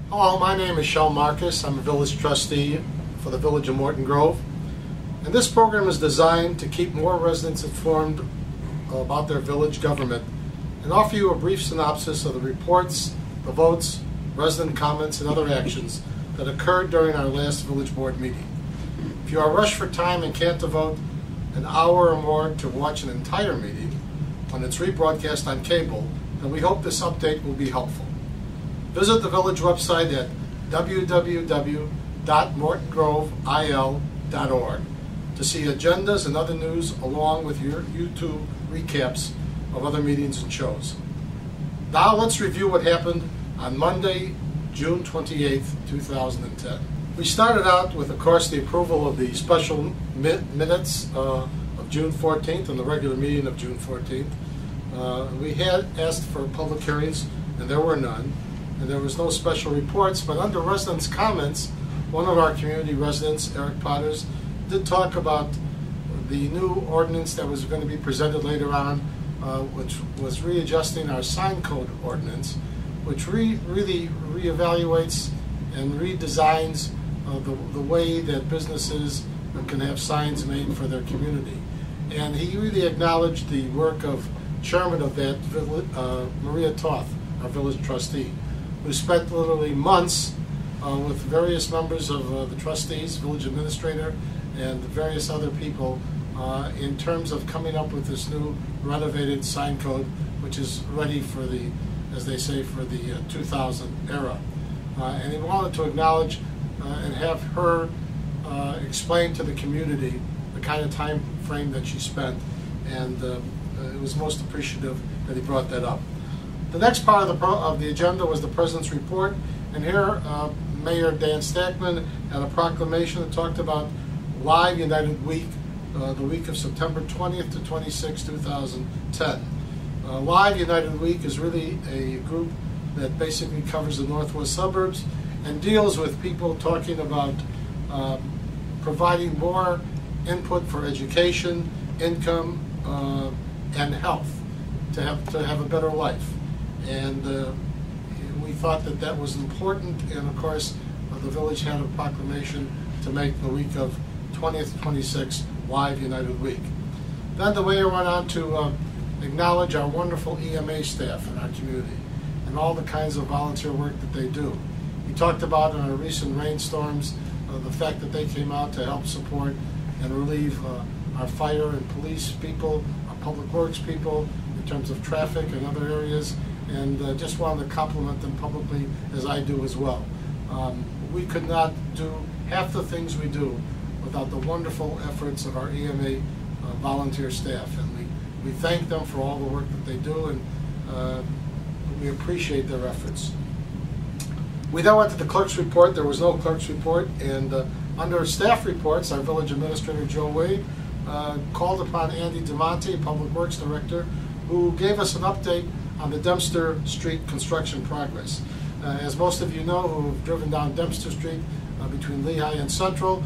Hello, my name is Shel. I'm a village trustee for the village of Morton Grove. And this program is designed to keep more residents informed about their village government and offer you a brief synopsis of the reports, the votes, resident comments, and other actions that occurred during our last village board meeting. If you are rushed for time and can't devote an hour or more to watch an entire meeting when it's rebroadcast on cable, then we hope this update will be helpful. Visit the village website at www.mortongrovil.org to see agendas and other news along with your YouTube recaps of other meetings and shows. Now let's review what happened on Monday, June 28th, 2010. We started out with, of course, the approval of the special minutes of June 14th and the regular meeting of June 14th. We had asked for public hearings, and there were none. And there was no special reports, but under residents' comments, one of our community residents, Eric Potters, did talk about the new ordinance that was going to be presented later on, which was readjusting our sign code ordinance, which really reevaluates and redesigns the way that businesses can have signs made for their community. And he really acknowledged the work of chairman of that, Maria Toth, our village trustee, who spent literally months with various members of the trustees, village administrator, and various other people in terms of coming up with this new renovated sign code, which is ready for the, as they say, for the 2000 era. And he wanted to acknowledge and have her explain to the community the kind of time frame that she spent, and it was most appreciative that he brought that up. The next part of the agenda was the President's report, and here Mayor Dan Stackman had a proclamation that talked about Live United Week, the week of September 20th to 26, 2010. Live United Week is really a group that basically covers the northwest suburbs and deals with people talking about providing more input for education, income, and health to have a better life. And we thought that that was important, and of course the village had a proclamation to make the week of 20th to 26th Live United Week. Then the mayor went on to acknowledge our wonderful EMA staff in our community and all the kinds of volunteer work that they do. He talked about in our recent rainstorms the fact that they came out to help support and relieve our fire and police people, our public works people, in terms of traffic and other areas, and just wanted to compliment them publicly, as I do as well. We could not do half the things we do without the wonderful efforts of our EMA volunteer staff, and we thank them for all the work that they do, and we appreciate their efforts. We then went to the clerk's report. There was no clerk's report, and under staff reports, our village administrator, Joe Wade, called upon Andy DeMonte, Public Works Director, who gave us an update on the Dempster Street construction progress. As most of you know who have driven down Dempster Street between Lehigh and Central,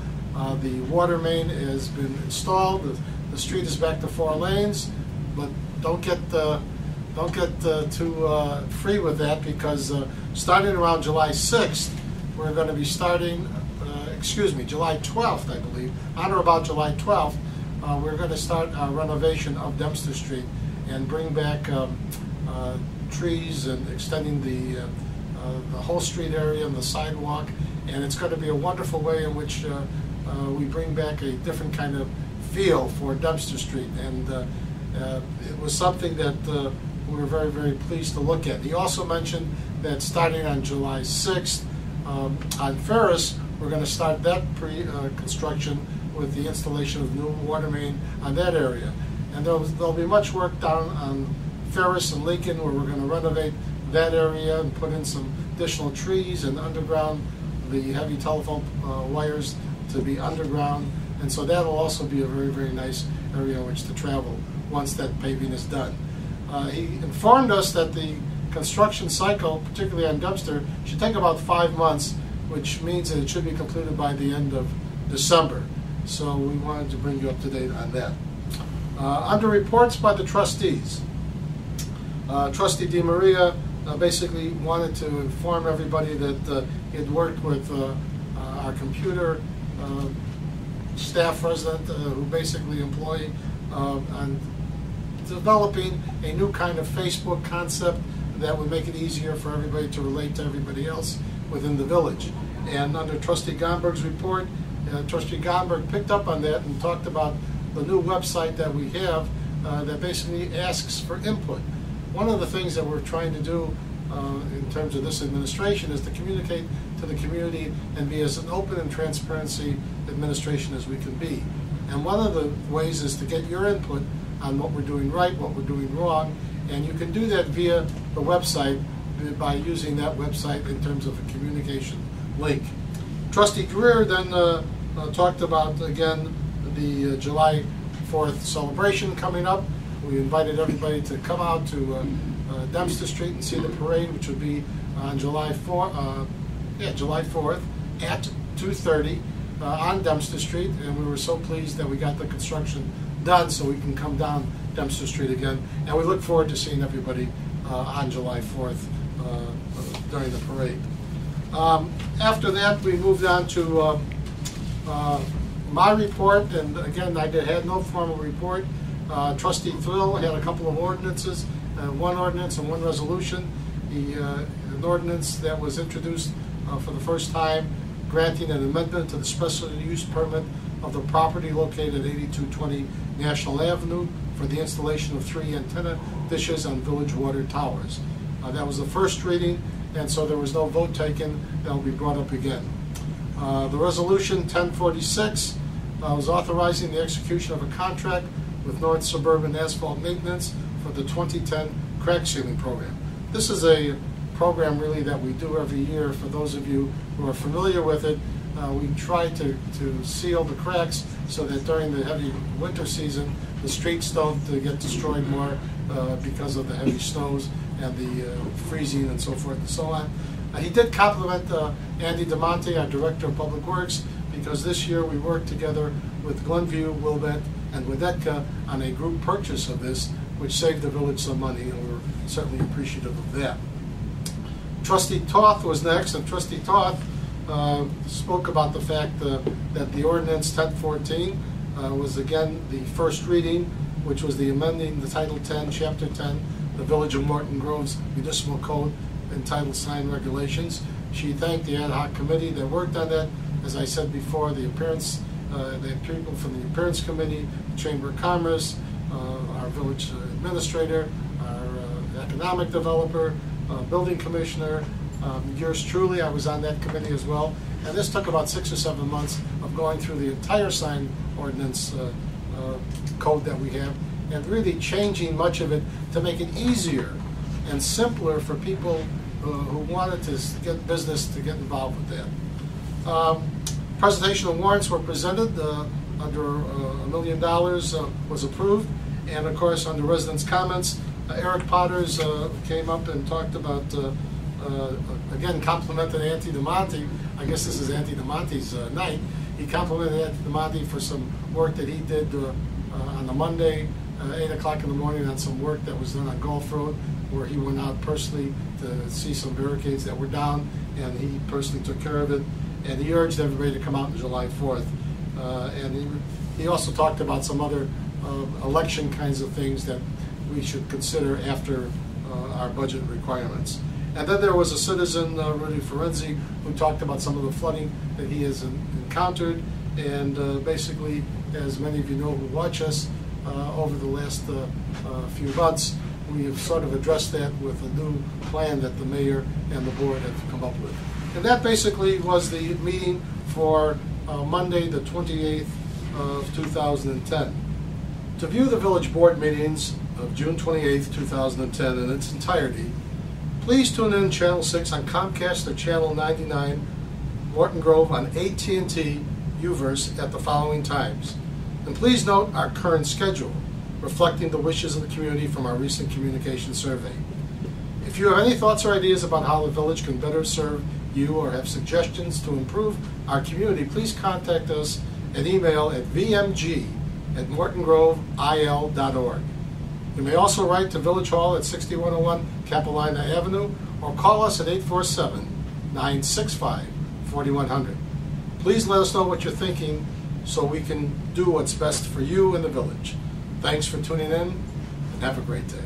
the water main has been installed. The street is back to 4 lanes, but don't get too free with that, because starting around July 6th, we're going to be starting, July 12th, I believe, on or about July 12th, we're going to start our renovation of Dempster Street and bring back trees and extending the whole street area and the sidewalk, and it's going to be a wonderful way in which we bring back a different kind of feel for Dempster Street, and it was something that we were very, very pleased to look at. He also mentioned that starting on July 6th on Ferris, we're going to start that pre-construction with the installation of new water main on that area. And there'll be much work down on Ferris and Lincoln, where we're going to renovate that area and put in some additional trees and underground the heavy telephone wires to be underground. And so that'll also be a very, very nice area in which to travel once that paving is done. He informed us that the construction cycle, particularly on Dempster, should take about 5 months, which means that it should be completed by the end of December. So we wanted to bring you up to date on that. Under reports by the trustees, Trustee DeMaria basically wanted to inform everybody that he had worked with our computer staff resident who basically employ on developing a new kind of Facebook concept that would make it easier for everybody to relate to everybody else within the village. And under Trustee Gomberg's report, Trustee Gomberg picked up on that and talked about the new website that we have that basically asks for input. One of the things that we're trying to do in terms of this administration is to communicate to the community and be as an open and transparency administration as we can be. And one of the ways is to get your input on what we're doing right, what we're doing wrong, and you can do that via the website by using that website in terms of a communication link. Trustee Greer then talked about, again, the July 4th celebration coming up. We invited everybody to come out to Dempster Street and see the parade, which would be on July 4th at 2:30 on Dempster Street, and we were so pleased that we got the construction done so we can come down Dempster Street again, and we look forward to seeing everybody on July 4th during the parade. After that, we moved on to my report, and again, I had no formal report. Trustee Thrill had a couple of ordinances, one ordinance and one resolution. An ordinance that was introduced for the first time, granting an amendment to the special use permit of the property located at 8220 National Avenue for the installation of 3 antenna dishes on village water towers. That was the first reading, and so there was no vote taken. That will be brought up again. The resolution 1046 was authorizing the execution of a contract with North Suburban Asphalt Maintenance for the 2010 crack sealing program. This is a program really that we do every year. For those of you who are familiar with it, we try to seal the cracks so that during the heavy winter season the streets don't get destroyed more because of the heavy snows and the freezing and so forth and so on. He did compliment Andy DeMonte, our Director of Public Works, because this year we worked together with Glenview, Wilmette, and Winnetka on a group purchase of this, which saved the village some money, and we're certainly appreciative of that. Trustee Toth was next, and Trustee Toth spoke about the fact that the ordinance 1014 was again the first reading, which was the amending the Title 10, Chapter 10, the Village of Morton Grove's Municipal Code entitled Sign Regulations. She thanked the ad hoc committee that worked on that. As I said before, the people from the Appearance Committee, the Chamber of Commerce, our village administrator, our economic developer, building commissioner, yours truly. I was on that committee as well. And this took about 6 or 7 months of going through the entire sign ordinance code that we have and really changing much of it to make it easier and simpler for people who wanted to get business to get involved with that. Presentation of warrants were presented. Under $1 million was approved. And of course, under residents' comments, Eric Potters came up and talked about, again, complimented Auntie DeMonte. I guess this is Auntie DeMonte's night. He complimented Auntie DeMonte for some work that he did on the Monday, 8 o'clock in the morning, on some work that was done on Gulf Road, where he went out personally to see some barricades that were down, and he personally took care of it. And he urged everybody to come out on July 4th. And he also talked about some other election kinds of things that we should consider after our budget requirements. And then there was a citizen, Rudy Ferenzi, who talked about some of the flooding that he has encountered. And basically, as many of you know who watch us, over the last few months, we have sort of addressed that with a new plan that the mayor and the board have come up with. And that basically was the meeting for Monday, the 28th of 2010. To view the village board meetings of June 28th, 2010 in its entirety, please tune in Channel 6 on Comcast or Channel 99 Morton Grove on AT&T UVerse at the following times. And please note our current schedule, reflecting the wishes of the community from our recent communication survey. If you have any thoughts or ideas about how the village can better serve you or have suggestions to improve our community, please contact us at email at vmg@mortongrovil.org. You may also write to Village Hall at 6101 Capilina Avenue or call us at 847-965-4100. Please let us know what you're thinking so we can do what's best for you and the village. Thanks for tuning in, and have a great day.